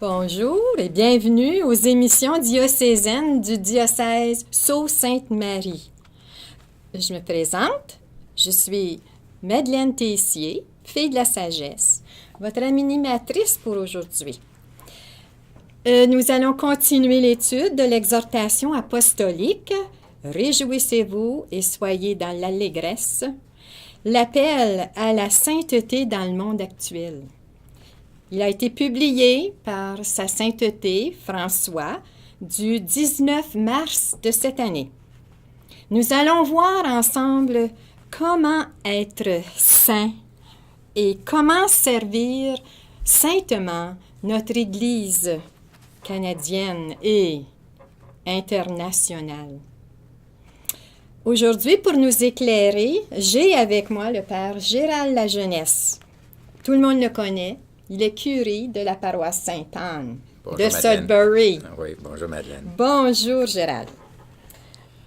Bonjour et bienvenue aux émissions diocésaines du diocèse Sault-Sainte-Marie. Je me présente, je suis Madeleine Tessier, fille de la sagesse, votre animatrice pour aujourd'hui. Nous allons continuer l'étude de l'exhortation apostolique « Réjouissez-vous et soyez dans l'allégresse », l'appel à la sainteté dans le monde actuel. Il a été publié par Sa Sainteté François du 19 mars de cette année. Nous allons voir ensemble comment être saint et comment servir saintement notre Église canadienne et internationale. Aujourd'hui, pour nous éclairer, j'ai avec moi le Père Gérald Lajeunesse. Tout le monde le connaît. Il est curé de la paroisse Sainte-Anne de Sudbury. Oui, bonjour Madeleine. Bonjour Gérald.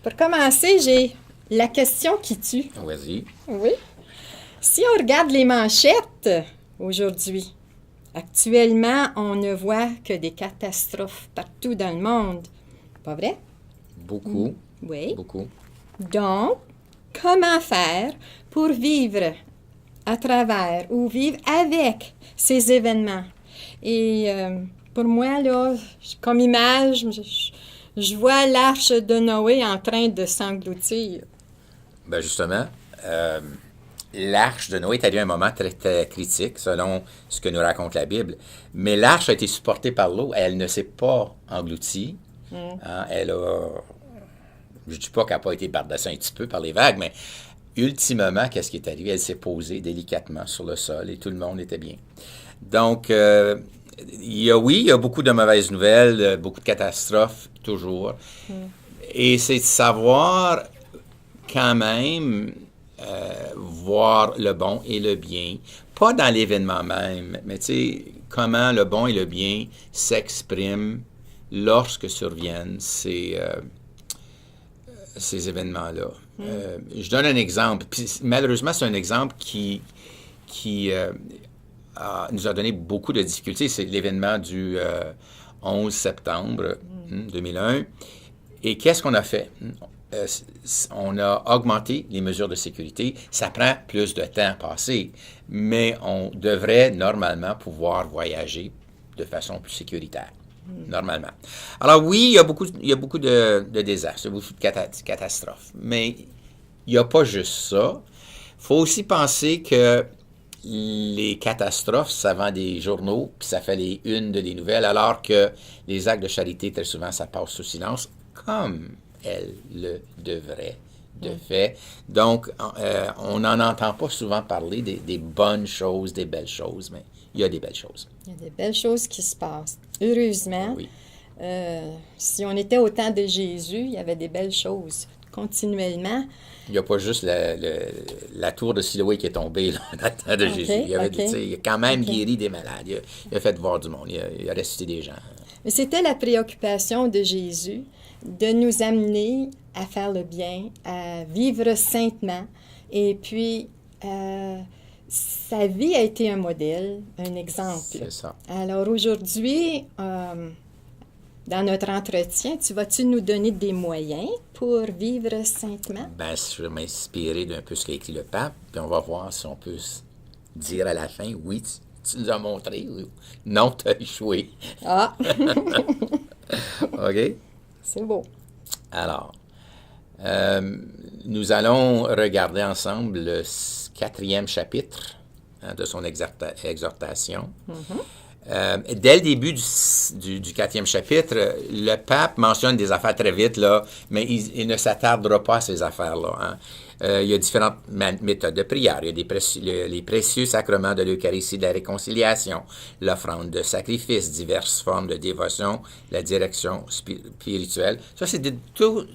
Pour commencer, j'ai la question qui tue. Vas-y. Oui. Si on regarde les manchettes aujourd'hui, actuellement, on ne voit que des catastrophes partout dans le monde. Pas vrai? Beaucoup. Oui. Beaucoup. Donc, comment faire pour vivre à travers ou vivre avec ces événements? Et pour moi, là, comme image, je vois l'arche de Noé en train de s'engloutir. Ben justement, l'arche de Noé est allée à un moment très, très critique, selon ce que nous raconte la Bible. Mais l'arche a été supportée par l'eau. Elle ne s'est pas engloutie. Hein, elle a... Je ne dis pas qu'elle n'a pas été bardassée un petit peu par les vagues, mais ultimement, qu'est-ce qui est arrivé? Elle s'est posée délicatement sur le sol et tout le monde était bien. Donc, il y a beaucoup de mauvaises nouvelles, beaucoup de catastrophes, toujours. Et c'est de savoir quand même voir le bon et le bien, pas dans l'événement même, mais tu sais, comment le bon et le bien s'expriment lorsque surviennent ces événements-là. Je donne un exemple. Puis, malheureusement, c'est un exemple qui nous a donné beaucoup de difficultés. C'est l'événement du 11 septembre 2001. Et qu'est-ce qu'on a fait? On a augmenté les mesures de sécurité. Ça prend plus de temps à passer, mais on devrait normalement pouvoir voyager de façon plus sécuritaire. Normalement. Alors oui, il y a beaucoup de désastres, il y a beaucoup de catastrophes, mais il n'y a pas juste ça. Il faut aussi penser que les catastrophes, ça vend des journaux, puis ça fait les unes de les nouvelles, alors que les actes de charité, très souvent, ça passe sous silence, comme elles le devraient de fait. Donc, on n'en entend pas souvent parler des bonnes choses, des belles choses, mais il y a des belles choses. Il y a des belles choses qui se passent. Heureusement, oui. Si on était au temps de Jésus, il y avait des belles choses continuellement. Il n'y a pas juste la tour de Siloé qui est tombée là, dans le temps de Jésus. Il a quand même guéri des malades. Il a fait voir du monde. Il a ressuscité des gens. Mais c'était la préoccupation de Jésus de nous amener à faire le bien, à vivre saintement. Et puis, sa vie a été un modèle, un exemple. C'est ça. Alors aujourd'hui, dans notre entretien, vas-tu nous donner des moyens pour vivre saintement? Ben, je vais m'inspirer d'un peu ce qu'a écrit le pape, puis on va voir si on peut dire à la fin, oui, tu nous as montré, ou non, tu as échoué. Ah! OK? C'est beau. Alors, nous allons regarder ensemble le 4e chapitre de son exhortation. Dès le début du 4e chapitre, le pape mentionne des affaires très vite, là, mais il ne s'attardera pas à ces affaires-là. Hein. Il y a différentes méthodes de prière. Il y a les précieux sacrements de l'Eucharistie, de la réconciliation, l'offrande de sacrifice, diverses formes de dévotion, la direction spirituelle. Ça, c'est tous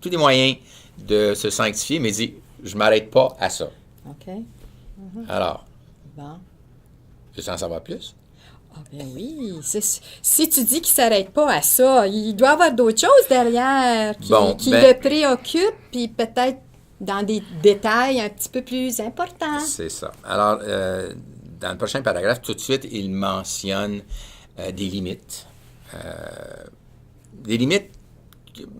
des moyens de se sanctifier, mais il dit, je ne m'arrête pas à ça. OK. Alors, bon. Tu veux en savoir plus? Ah ben oui, si tu dis qu'il ne s'arrête pas à ça, il doit y avoir d'autres choses derrière qui le préoccupent, puis peut-être dans des détails un petit peu plus importants. C'est ça. Alors, dans le prochain paragraphe, tout de suite, il mentionne des limites. Des limites,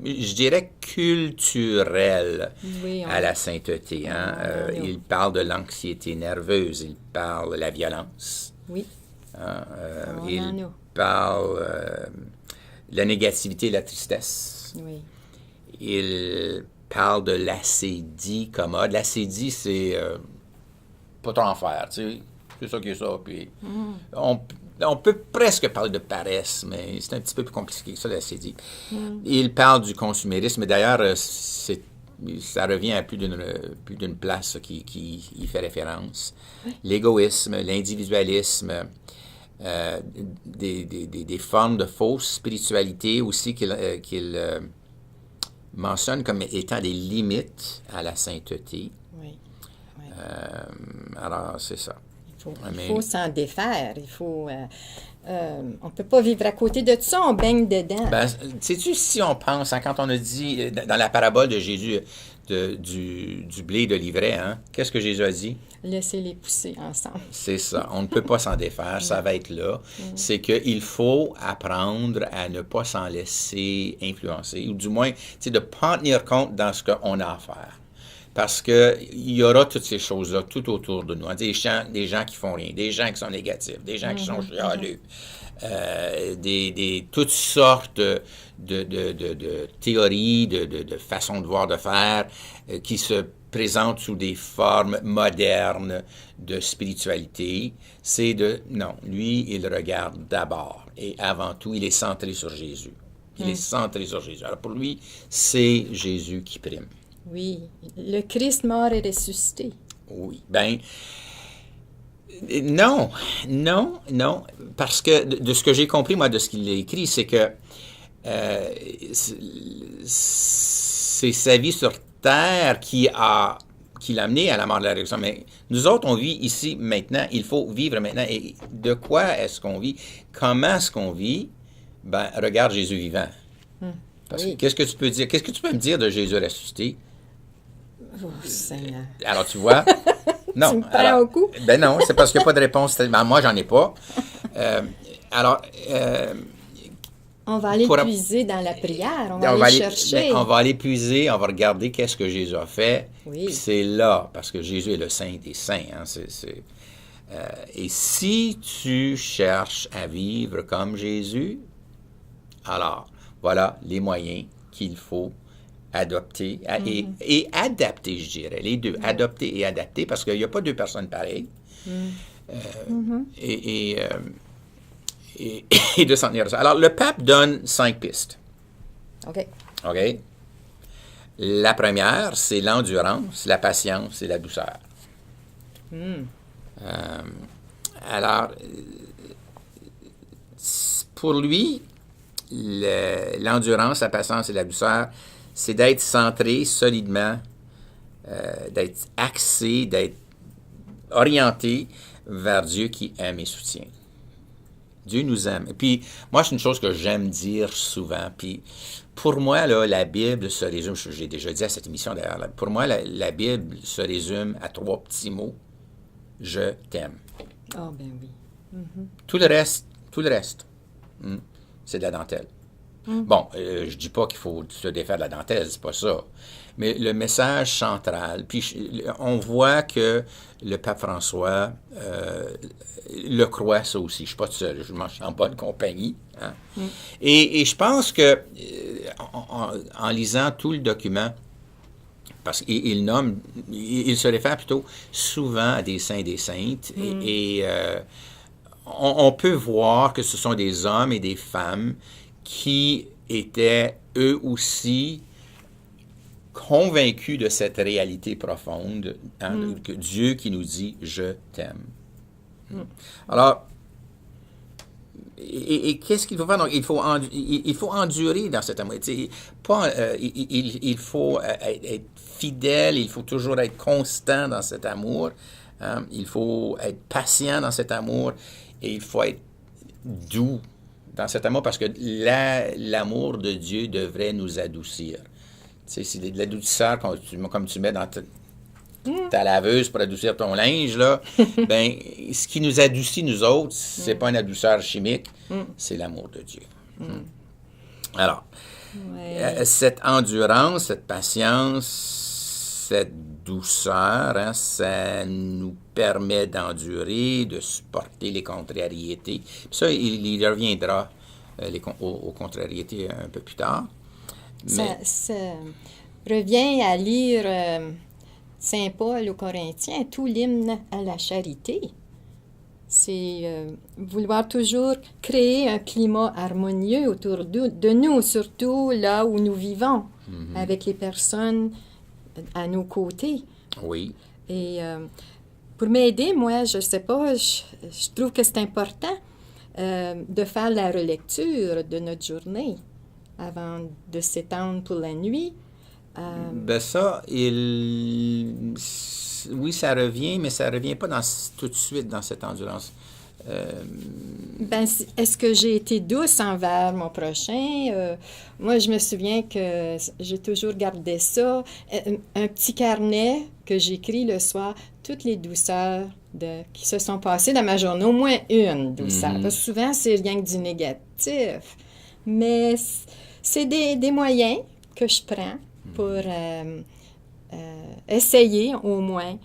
je dirais, culturelles à la sainteté. Hein? Il parle de l'anxiété nerveuse, il parle de la violence. Oui. Hein? Il parle de la négativité et la tristesse. Oui. Il parle de l'acédie commode. L'acédie, c'est pas trop en faire, tu sais. C'est ça qui est ça. Puis on peut presque parler de paresse, mais c'est un petit peu plus compliqué que ça, l'acédie. Il parle du consumérisme. D'ailleurs, ça revient à plus d'une place qui y fait référence. L'égoïsme, l'individualisme, des formes de fausse spiritualité aussi qu'il mentionne comme étant des limites à la sainteté. Oui. Alors, c'est ça. Il faut s'en défaire. On ne peut pas vivre à côté de ça, on baigne dedans. Ben, sais-tu, si on pense, hein, quand on a dit, dans la parabole de Jésus, du blé et de l'ivraie, hein, qu'est-ce que Jésus a dit? Laissez-les pousser ensemble. C'est ça. On ne peut pas s'en défaire, ça va être là. C'est qu'il faut apprendre à ne pas s'en laisser influencer, ou du moins, de ne pas en tenir compte dans ce qu'on a à faire. Parce qu'il y aura toutes ces choses-là tout autour de nous. Des gens qui font rien, des gens qui sont négatifs, des gens qui sont chialeux, toutes sortes de théories, de façons de voir, de faire, qui se présentent sous des formes modernes de spiritualité. Non, lui, il regarde d'abord et avant tout, il est centré sur Jésus. Il est centré sur Jésus. Alors pour lui, c'est Jésus qui prime. Oui, le Christ mort et ressuscité. Oui, non, parce que de ce que j'ai compris, moi, de ce qu'il a écrit, c'est que c'est sa vie sur terre qui l'a amené à la mort de la résurrection. Mais nous autres, on vit ici maintenant, il faut vivre maintenant. Et de quoi est-ce qu'on vit? Comment est-ce qu'on vit? Regarde Jésus vivant. Parce que qu'est-ce que tu peux dire? Qu'est-ce que tu peux me dire de Jésus ressuscité? Oh, Seigneur. Alors, tu vois? Non. Tu me prends au coup? Non, c'est parce qu'il n'y a pas de réponse. Moi, j'en ai pas. On va aller puiser dans la prière. On va aller chercher. On va aller puiser, on va regarder qu'est-ce que Jésus a fait. Oui. Puis c'est là, parce que Jésus est le Saint des Saints. Hein, et si tu cherches à vivre comme Jésus, alors, voilà les moyens qu'il faut adopter et adapter, je dirais, les deux, adopter et adapter, parce qu'il n'y a pas deux personnes pareilles. Et de s'en tenir à ça. Alors, le pape donne 5 pistes. OK. La première, c'est l'endurance, la patience et la douceur. Alors, pour lui, l'endurance, la patience et la douceur, c'est d'être centré solidement, d'être axé, d'être orienté vers Dieu qui aime et soutient. Dieu nous aime. Et puis, moi, c'est une chose que j'aime dire souvent. Puis, pour moi, là, la Bible se résume, j'ai déjà dit à cette émission d'ailleurs, pour moi, la Bible se résume à 3 petits mots. Je t'aime. Ah, ben oui. Tout le reste, c'est de la dentelle. Bon, je dis pas qu'il faut se défaire de la dentelle, c'est pas ça. Mais le message central, puis on voit que le pape François le croit, ça aussi. Je suis pas tout seul, je suis en bonne compagnie. Hein? Et je pense que, en lisant tout le document, parce qu'il se réfère plutôt souvent à des saints et des saintes, et on peut voir que ce sont des hommes et des femmes qui étaient eux aussi convaincus de cette réalité profonde, hein, que Dieu qui nous dit « Je t'aime ». Alors, et qu'est-ce qu'il faut faire? Donc, il faut endurer dans cet amour. Il faut être fidèle, il faut toujours être constant dans cet amour, hein, il faut être patient dans cet amour, et il faut être doux dans cet amour, parce que l'amour de Dieu devrait nous adoucir. C'est de la douceur comme tu mets dans ta laveuse pour adoucir ton linge, là, ben, ce qui nous adoucit, nous autres, c'est pas une adouceur chimique, c'est l'amour de Dieu. Alors, cette endurance, cette patience, cette douceur, hein, ça nous permet d'endurer, de supporter les contrariétés. Puis ça, il reviendra aux contrariétés un peu plus tard. Ça revient à lire Saint Paul aux Corinthiens, tout l'hymne à la charité. C'est vouloir toujours créer un climat harmonieux autour de nous, surtout là où nous vivons, avec les personnes à nos côtés. Oui. Et pour m'aider, moi, je sais pas, je trouve que c'est important de faire la relecture de notre journée avant de s'étendre pour la nuit. Ben ça, oui, ça revient, mais ça revient pas tout de suite dans cette endurance. Est-ce que j'ai été douce envers mon prochain? Moi, je me souviens que j'ai toujours gardé ça. Un petit carnet que j'écris le soir, toutes les douceurs qui se sont passées dans ma journée, au moins une douceur. Parce que souvent, c'est rien que du négatif. Mais c'est des moyens que je prends pour essayer au moins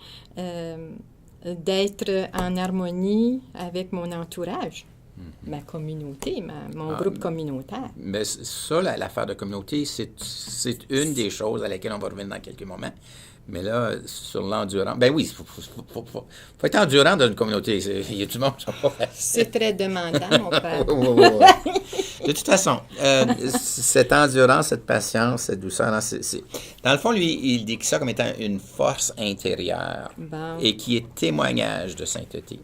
d'être en harmonie avec mon entourage, ma communauté, mon groupe communautaire. Mais ça, l'affaire de communauté, c'est une des choses à laquelle on va revenir dans quelques moments. Mais là, sur l'endurance, ben oui, il faut être endurant dans une communauté. Il y a du monde qui sont pas faciles. C'est très demandant, mon père. De toute façon, cette endurance, cette patience, cette douceur, dans le fond, lui, il décrit ça comme étant une force intérieure et qui est témoignage de sainteté.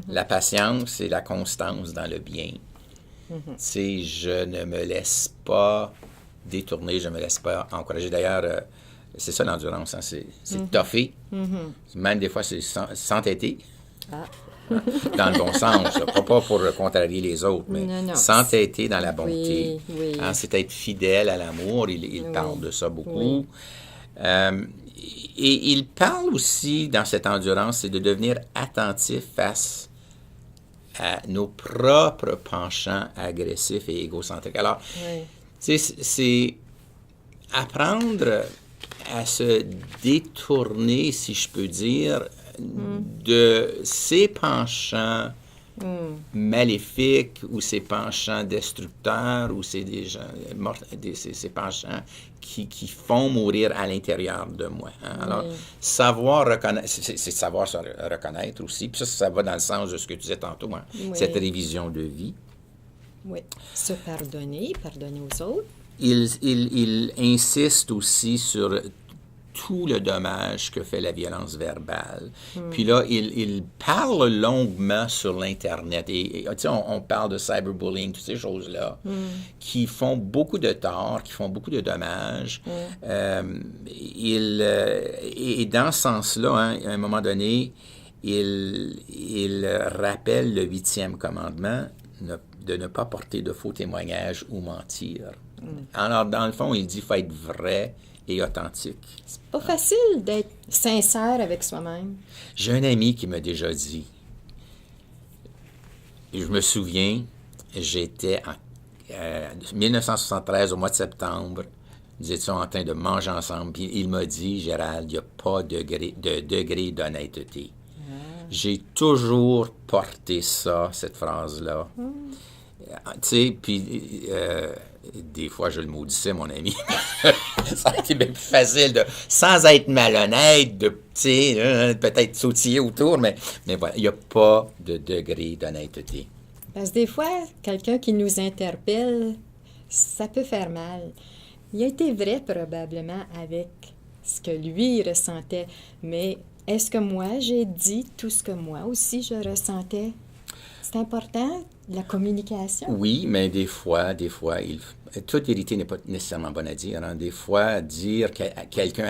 La patience, c'est la constance dans le bien. C'est je ne me laisse pas détourner, je ne me laisse pas encourager. D'ailleurs, c'est ça l'endurance, hein, c'est toffer. Même des fois, c'est s'entêter. Dans le bon sens, pas pour contrarier les autres, mais s'entêter dans la bonté. Oui. Hein, c'est être fidèle à l'amour, il parle de ça beaucoup. Et il parle aussi, dans cette endurance, c'est de devenir attentif face à nos propres penchants agressifs et égocentriques. Alors, c'est apprendre à se détourner, si je peux dire, de ces penchants maléfiques ou ces penchants destructeurs ou ces penchants qui font mourir à l'intérieur de moi. Hein? Alors, savoir reconnaître, c'est savoir se reconnaître aussi. Puis ça va dans le sens de ce que tu disais tantôt, hein? Cette révision de vie. Oui. Se pardonner aux autres. Il insiste aussi sur tout le dommage que fait la violence verbale. Puis là, il parle longuement sur l'Internet. Et tu sais, on parle de cyberbullying, toutes ces choses-là, qui font beaucoup de tort, qui font beaucoup de dommages. Et dans ce sens-là, hein, à un moment donné, il rappelle le 8e commandement, de ne pas porter de faux témoignages ou mentir. Alors, dans le fond, il dit qu'il faut être vrai et authentique. C'est pas facile d'être sincère avec soi-même. J'ai un ami qui m'a déjà dit, je me souviens, j'étais en 1973, au mois de septembre, nous étions en train de manger ensemble, puis il m'a dit, Gérald, il n'y a pas de degré d'honnêteté. J'ai toujours porté ça, cette phrase-là. Tu sais, puis des fois, je le maudissais, mon ami. Ça a été bien plus facile, sans être malhonnête, de, tu sais, peut-être sautiller autour, mais voilà, il n'y a pas de degré d'honnêteté. Parce que des fois, quelqu'un qui nous interpelle, ça peut faire mal. Il a été vrai, probablement, avec ce que lui ressentait, mais est-ce que moi, j'ai dit tout ce que moi aussi je ressentais? C'est important, la communication. Oui, mais des fois, toute vérité n'est pas nécessairement bonne à dire. Hein. Des fois, dire quelque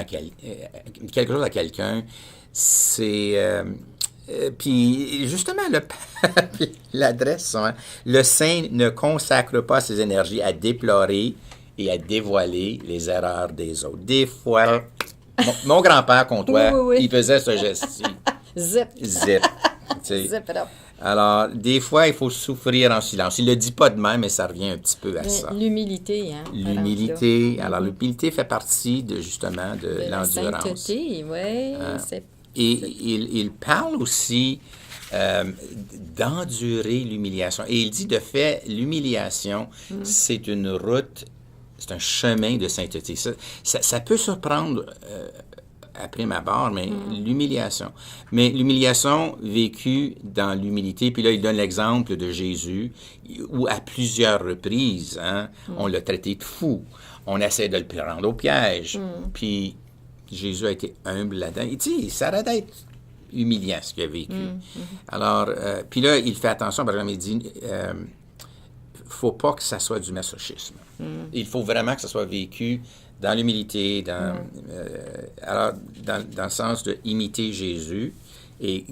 chose à quelqu'un, c'est... puis justement, le pape l'adresse, hein, le saint ne consacre pas ses énergies à déplorer et à dévoiler les erreurs des autres. Des fois, Mon grand-père, Comtois, Oui, oui, oui. il faisait ce geste-ci. Zip. Zip. Tu sais. Zip it up. Alors, des fois, il faut souffrir en silence. Il ne le dit pas de même, mais ça revient un petit peu à ça. L'humilité, hein. L'humilité. Alors, l'humilité fait partie justement de La l'endurance. sainteté, oui. Et il parle aussi d'endurer l'humiliation. Et il dit, de fait, l'humiliation, c'est une route, c'est un chemin de sainteté. Ça peut surprendre à prime abord, mais l'humiliation. Mais l'humiliation vécue dans l'humilité, puis là, il donne l'exemple de Jésus, où à plusieurs reprises, on l'a traité de fou. On essaie de le prendre au piège. Puis Jésus a été humble là-dedans. Et tu sais, ça aurait d'être humiliant ce qu'il a vécu. Alors, puis là, il fait attention, par exemple, il dit, faut pas que ça soit du masochisme. Il faut vraiment que ça soit vécu dans l'humilité, alors, dans le sens de imiter Jésus, et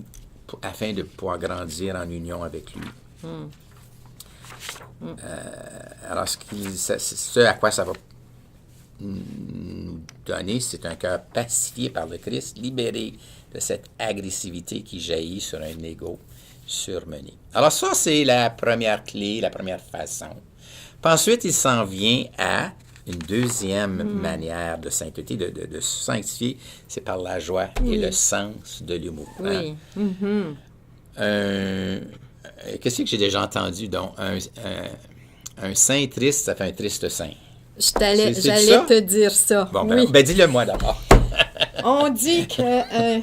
afin de pouvoir grandir en union avec lui. Alors, ce à quoi ça va nous donner, c'est un cœur pacifié par le Christ, libéré de cette agressivité qui jaillit sur un ego surmené. Alors ça, c'est la première clé, la première façon. Puis ensuite, il s'en vient à une deuxième manière de sainteté, de sanctifier, c'est par la joie et le sens de l'humour. Oui. Qu'est-ce que j'ai déjà entendu? Donc, un saint triste, ça fait un triste saint. J'allais te dire ça. Bon, oui. ben dis-le moi d'abord. On dit que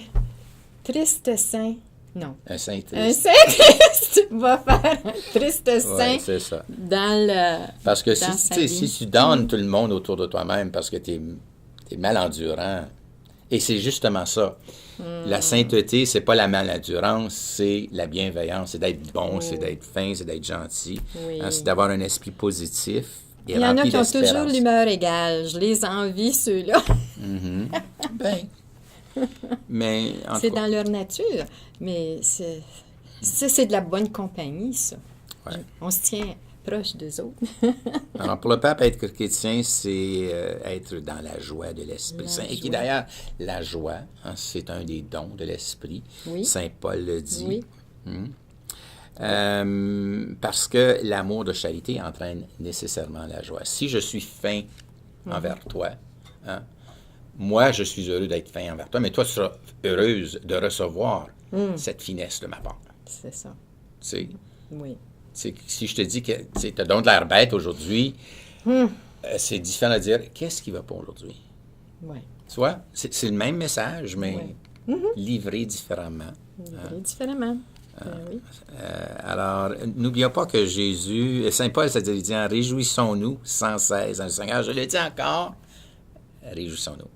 triste saint, non. Un saint triste. Un saint triste va faire un triste saint c'est ça. dans le. Parce que si tu donnes tout le monde autour de toi-même parce que tu es malendurant, et c'est justement ça. La sainteté, c'est pas la malendurance, c'est la bienveillance, c'est d'être bon, c'est d'être fin, c'est d'être gentil, c'est d'avoir un esprit positif. Il y en a qui ont toujours l'humeur égale. Je les envie, ceux-là. Ben, mais c'est dans leur nature. Mais c'est de la bonne compagnie, ça. Ouais. On se tient proche d'eux autres. Alors, pour le pape, être chrétien, c'est être dans la joie de l'Esprit Saint. Et qui, d'ailleurs, la joie, c'est un des dons de l'Esprit. Oui. Saint Paul le dit. Oui. Parce que l'amour de charité entraîne nécessairement la joie. Si je suis fin envers toi, moi, je suis heureux d'être fin envers toi, mais toi, tu seras heureuse de recevoir cette finesse de ma part. C'est ça. Tu sais? Oui. Si je te dis que tu as donc de l'air bête aujourd'hui, c'est différent de dire qu'est-ce qui va pas aujourd'hui? Oui. Tu vois? C'est le même message, mais livré différemment. Livré différemment. Oui. Alors, n'oublions pas que Jésus, Saint Paul, c'est-à-dire, il dit, réjouissons-nous sans cesse dans le Seigneur. Je le dis encore, réjouissons-nous.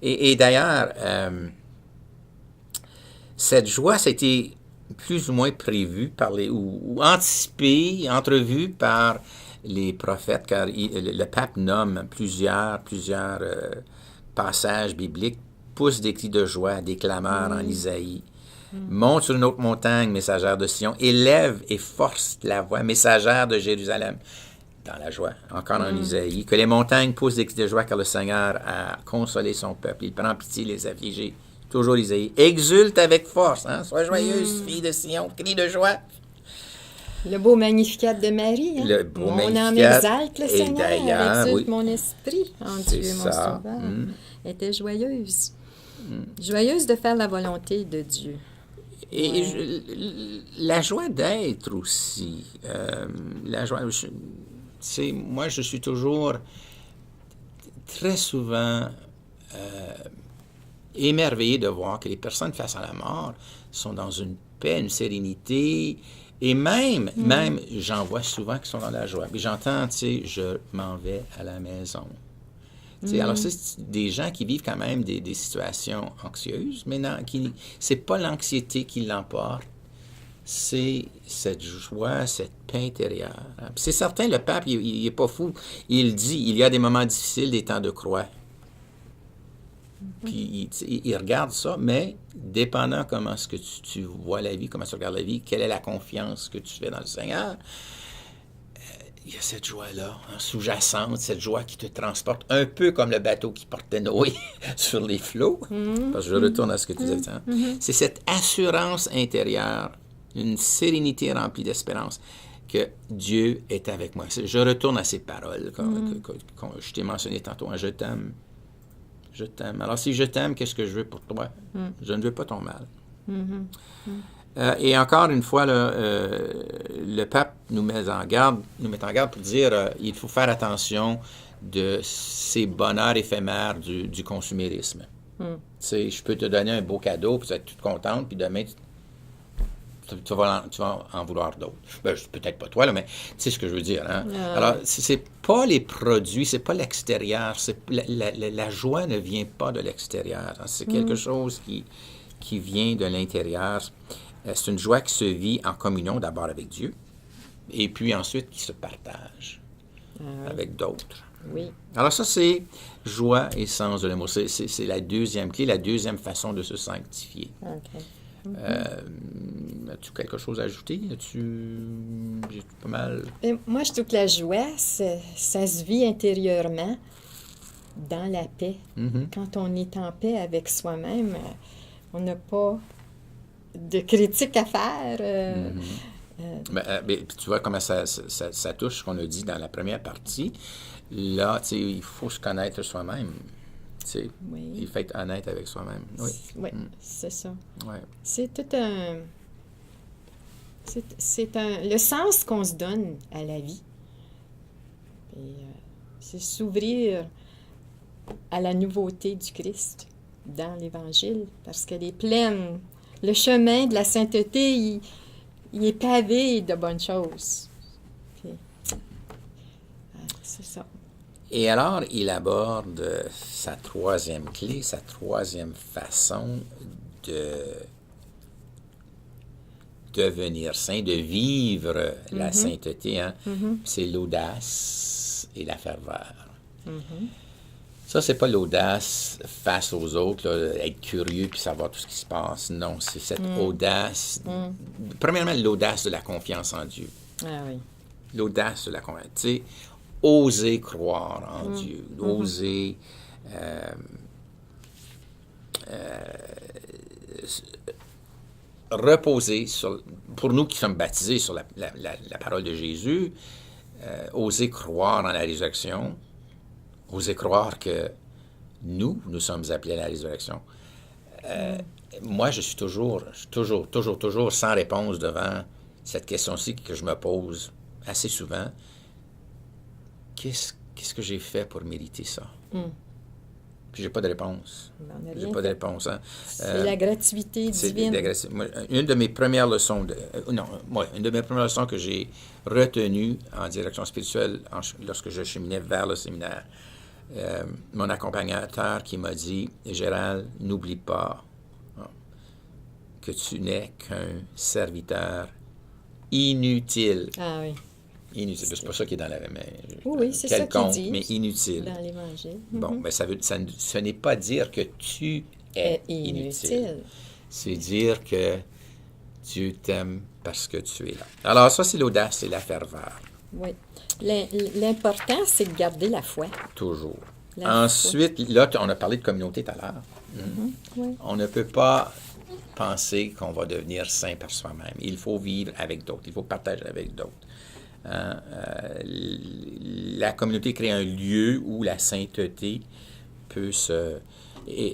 Et d'ailleurs, cette joie, c'était plus ou moins prévu ou anticipé, entrevu par les prophètes, car le pape nomme plusieurs passages bibliques, pousse des cris de joie, des clameurs en Isaïe. Monte sur une autre montagne, messagère de Sion, élève et force la voix, messagère de Jérusalem, dans la joie, encore en Isaïe, que les montagnes poussent des cris de joie, car le Seigneur a consolé son peuple, il prend pitié les affligés, toujours Isaïe, exulte avec force, sois joyeuse, fille de Sion, crie de joie. Le beau Magnificat de Marie. Le beau Mon âme Magnificat, exalte le et Seigneur, d'ailleurs, exulte mon esprit en Dieu, mon ça. sauveur. Était joyeuse. Joyeuse de faire la volonté de Dieu. Et la joie d'être aussi. La joie. Moi, je suis toujours très souvent émerveillé de voir que les personnes face à la mort sont dans une paix, une sérénité. Et même, j'en vois souvent qui sont dans la joie. Puis j'entends, je m'en vais à la maison. Alors, c'est des gens qui vivent quand même des situations anxieuses, mais c'est pas l'anxiété qui l'emporte, c'est cette joie, cette paix intérieure. Puis c'est certain, le pape, il est pas fou. Il dit, il y a des moments difficiles, des temps de croix. Puis il regarde ça, mais dépendant comment est-ce que tu vois la vie, comment tu regardes la vie, quelle est la confiance que tu fais dans le Seigneur, il y a cette joie-là, sous-jacente, cette joie qui te transporte, un peu comme le bateau qui portait Noé sur les flots. Parce que je retourne à ce que tu disais. C'est cette assurance intérieure, une sérénité remplie d'espérance, que Dieu est avec moi. Je retourne à ces paroles que je t'ai mentionnées tantôt. Je t'aime. Je t'aime. Alors, si je t'aime, qu'est-ce que je veux pour toi? Je ne veux pas ton mal. Et encore une fois, là, le pape nous met en garde pour dire il faut faire attention de ces bonheurs éphémères du consumérisme. Tu sais, je peux te donner un beau cadeau, puis tu vas être toute contente, puis demain, tu vas en vouloir d'autres. Ben, peut-être pas toi, là, mais tu sais ce que je veux dire. Hein? Alors, c'est pas les produits, c'est pas l'extérieur. La joie ne vient pas de l'extérieur. Hein? C'est quelque chose qui vient de l'intérieur. C'est une joie qui se vit en communion d'abord avec Dieu, et puis ensuite qui se partage avec d'autres. Oui. Alors ça, c'est joie et sens de l'amour. C'est la deuxième clé, la deuxième façon de se sanctifier. OK. As-tu quelque chose à ajouter? J'ai pas mal... Moi, je trouve que la joie, ça se vit intérieurement dans la paix. Quand on est en paix avec soi-même, on n'a pas de critique à faire. Puis tu vois comment ça touche ce qu'on a dit dans la première partie. Là, tu sais, il faut se connaître soi-même. Oui. Il faut être honnête avec soi-même. Oui, c'est ça. Ouais. C'est tout un... C'est le sens qu'on se donne à la vie. Et, c'est s'ouvrir à la nouveauté du Christ dans l'Évangile, parce qu'elle est pleine. Le chemin de la sainteté, il est pavé de bonnes choses. Puis, c'est ça. Et alors, il aborde sa troisième clé, sa troisième façon de devenir saint, de vivre la sainteté. Hein? C'est l'audace et la ferveur. Ça, c'est pas l'audace face aux autres, là, être curieux puis savoir tout ce qui se passe. Non, c'est cette audace. Premièrement, l'audace de la confiance en Dieu. Ah oui. L'audace de la confiance. Tu sais, oser croire en Dieu, oser reposer sur, pour nous qui sommes baptisés sur la parole de Jésus, oser croire en la résurrection, oser croire que nous sommes appelés à la résurrection. Moi, je suis toujours sans réponse devant cette question-ci que je me pose assez souvent. Qu'est-ce que j'ai fait pour mériter ça? Puis j'ai pas de réponse. J'ai pas de réponse. Hein. C'est la gratuité divine. Une de mes premières leçons, une de mes premières leçons que j'ai retenues en direction spirituelle lorsque je cheminais vers le séminaire, mon accompagnateur qui m'a dit, Gérald, n'oublie pas que tu n'es qu'un serviteur inutile. Ah oui. Inutile. C'est pas ça qui est dans la... Oui, c'est ça qu'il dit. Mais inutile. Dans l'Évangile. Bon, ben ce n'est pas dire que tu es inutile. C'est dire que Dieu t'aime parce que tu es là. Alors ça, c'est l'audace et la ferveur. Oui. L'important, c'est de garder la foi. Toujours. Ensuite, là, on a parlé de communauté tout à l'heure. Oui. On ne peut pas penser qu'on va devenir saint par soi-même. Il faut vivre avec d'autres. Il faut partager avec d'autres. La communauté crée un lieu où la sainteté peut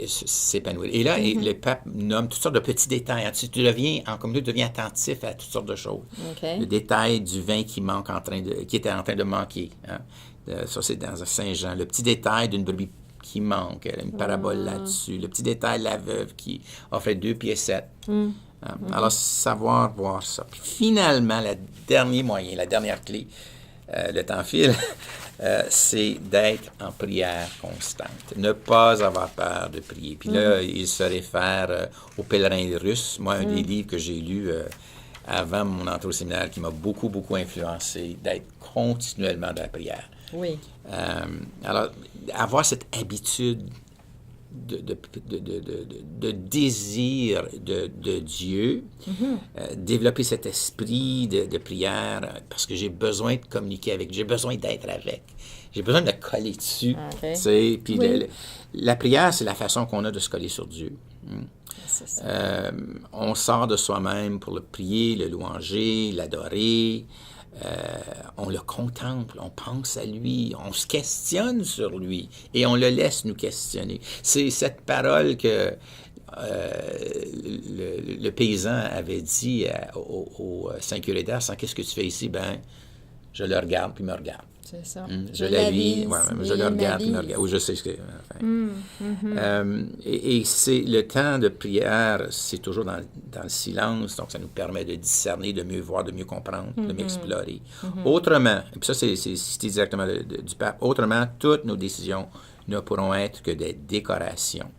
s'épanouir. Et là, le pape nomme toutes sortes de petits détails. Tu deviens, en communauté, tu deviens attentif à toutes sortes de choses. Okay. Le détail du vin qui était en train de manquer. Hein? Ça, c'est dans Saint-Jean. Le petit détail d'une brebis qui manque. Une parabole là-dessus. Le petit détail de la veuve qui offrait 2 pièces 7. Alors, savoir voir ça. Puis finalement, le dernier moyen, la dernière clé, le temps file, c'est d'être en prière constante. Ne pas avoir peur de prier. Puis là, il se réfère au pèlerin russe. Moi, un des livres que j'ai lu avant mon entrée au séminaire qui m'a beaucoup, beaucoup influencé, d'être continuellement dans la prière. Oui. Alors, avoir cette habitude de désir de Dieu, développer cet esprit de prière, parce que j'ai besoin de communiquer avec, j'ai besoin d'être avec, j'ai besoin de me coller dessus. Okay. Tu sais, puis Oui. la prière, c'est la façon qu'on a de se coller sur Dieu. C'est ça. On sort de soi-même pour le prier, le louanger, l'adorer. On le contemple, on pense à lui, on se questionne sur lui et on le laisse nous questionner. C'est cette parole que le paysan avait dit au Saint-Curé d'Ars, qu'est-ce que tu fais ici? Ben, je le regarde puis il me regarde. C'est ça. Je l'avise, je le regarde puis il me regarde. Oui, je sais ce que... et c'est le temps de prière, c'est toujours dans le silence, donc ça nous permet de discerner, de mieux voir, de mieux comprendre, de mieux explorer. Autrement, et puis ça c'est cité directement du pape, autrement, toutes nos décisions ne pourront être que des décorations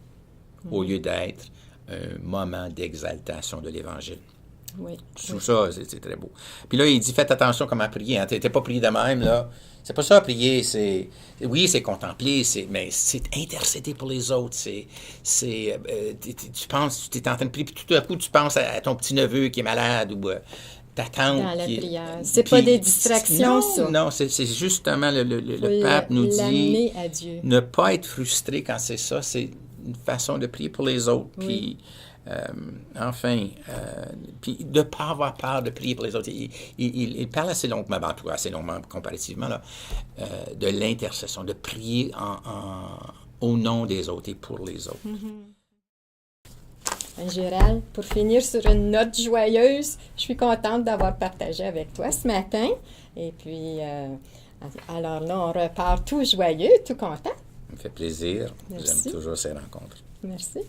au lieu d'être un moment d'exaltation de l'Évangile. Oui. Je trouve ça, c'est très beau. Puis là, il dit, faites attention comment prier. Hein. T'es pas prié de même, là. C'est pas ça, prier. Oui, c'est contempler, mais c'est intercéder pour les autres. Tu penses, tu es en train de prier, puis tout à coup, tu penses à ton petit-neveu qui est malade ou ta tante. Dans la prière. C'est pas des distractions, ça. Non, c'est justement le pape nous dit à Dieu. Ne pas être frustré quand c'est ça. C'est une façon de prier pour les autres. Oui. Puis... puis de ne pas avoir peur de prier pour les autres. Il parle assez longuement, en tout cas assez longuement comparativement, là, de l'intercession, de prier au nom des autres et pour les autres. Gérald, pour finir sur une note joyeuse, je suis contente d'avoir partagé avec toi ce matin. Et puis, alors là, on repart tout joyeux, tout content. Ça me fait plaisir. Merci. J'aime toujours ces rencontres. Merci.